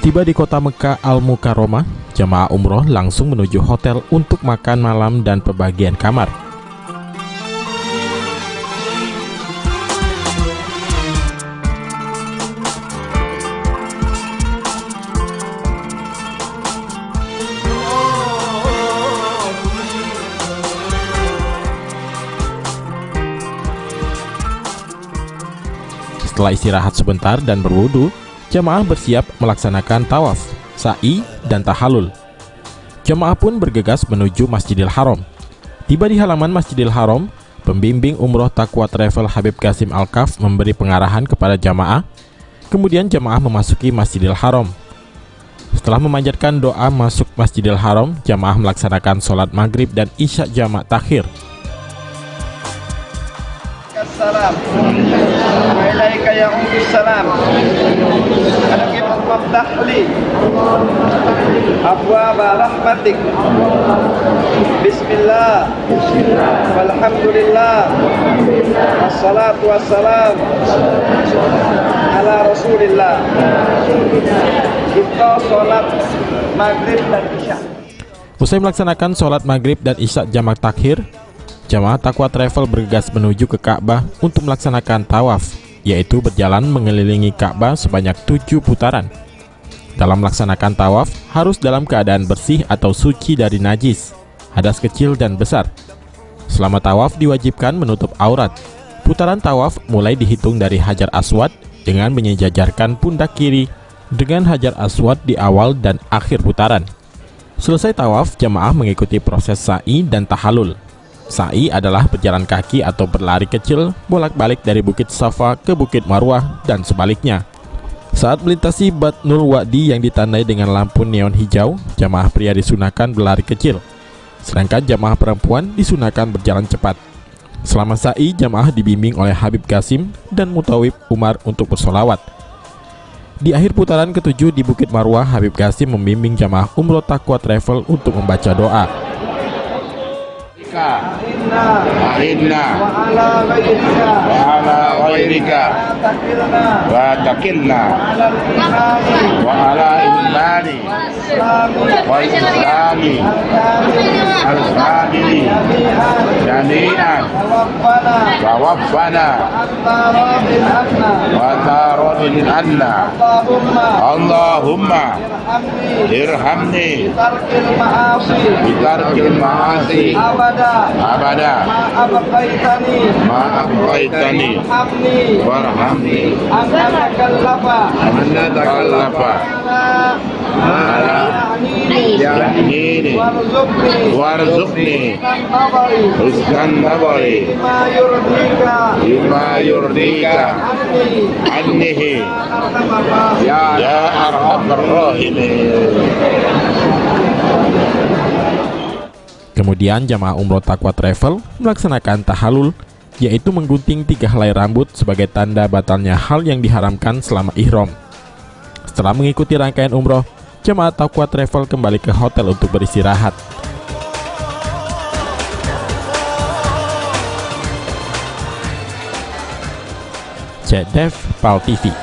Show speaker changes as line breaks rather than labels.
Tiba di kota Mekah Al-Mukarramah, jamaah umroh langsung menuju hotel untuk makan malam dan pembagian kamar. Setelah istirahat sebentar dan berwudu, jamaah bersiap melaksanakan tawaf, sa'i, dan tahallul. Jamaah pun bergegas menuju Masjidil Haram. Tiba di halaman Masjidil Haram, pembimbing umroh Taqwa Travel Habib Qasim Al-Kaf memberi pengarahan kepada jamaah. Kemudian jamaah memasuki Masjidil Haram. Setelah memanjatkan doa masuk Masjidil Haram, jamaah melaksanakan sholat maghrib dan isya jamak takhir.
Assalam wa ilaika ya ummi salam alakim waftah li abwaaba rahmatik bismillah walhamdulillah wassalatu wassalam ala rasulillah. Kita sholat maghrib dan isya.
Usai melaksanakan sholat maghrib dan isya jamak takhir, jamaah Taqwa Travel bergegas menuju ke Ka'bah untuk melaksanakan tawaf, yaitu berjalan mengelilingi Ka'bah sebanyak 7 putaran. Dalam melaksanakan tawaf, harus dalam keadaan bersih atau suci dari najis, hadas kecil dan besar. Selama tawaf diwajibkan menutup aurat. Putaran tawaf mulai dihitung dari Hajar Aswad dengan menyejajarkan pundak kiri dengan Hajar Aswad di awal dan akhir putaran. Selesai tawaf, jamaah mengikuti proses sa'i dan tahallul. Sa'i adalah berjalan kaki atau berlari kecil bolak-balik dari Bukit Safa ke Bukit Marwah dan sebaliknya. Saat melintasi Batnul Wadi yang ditandai dengan lampu neon hijau, jamaah pria disunahkan berlari kecil, sedangkan jamaah perempuan disunahkan berjalan cepat. Selama sa'i, jamaah dibimbing oleh Habib Qasim dan Mutawib Umar untuk bersolawat. Di akhir putaran ketujuh di Bukit Marwah, Habib Qasim membimbing jamaah umroh Taqwa Travel untuk membaca doa.
Ahinna wa ala ghairika wa takilna wa ala imani wa islami al-fadili jami'an wa waffana wa taradin anna Allahumma irhamni bitarkil ma'asi abada ma'abqaitani warhamni anna takallafa ya'nini warzuqni husnan nabari bima yurdika annihi ya arhamar rahimin.
Kemudian jamaah umroh Taqwa Travel melaksanakan tahallul, yaitu menggunting 3 helai rambut sebagai tanda batalnya hal yang diharamkan selama ihram. Setelah mengikuti rangkaian umroh, jamaah Taqwa Travel kembali ke hotel untuk beristirahat. Cek Dev Pal TV.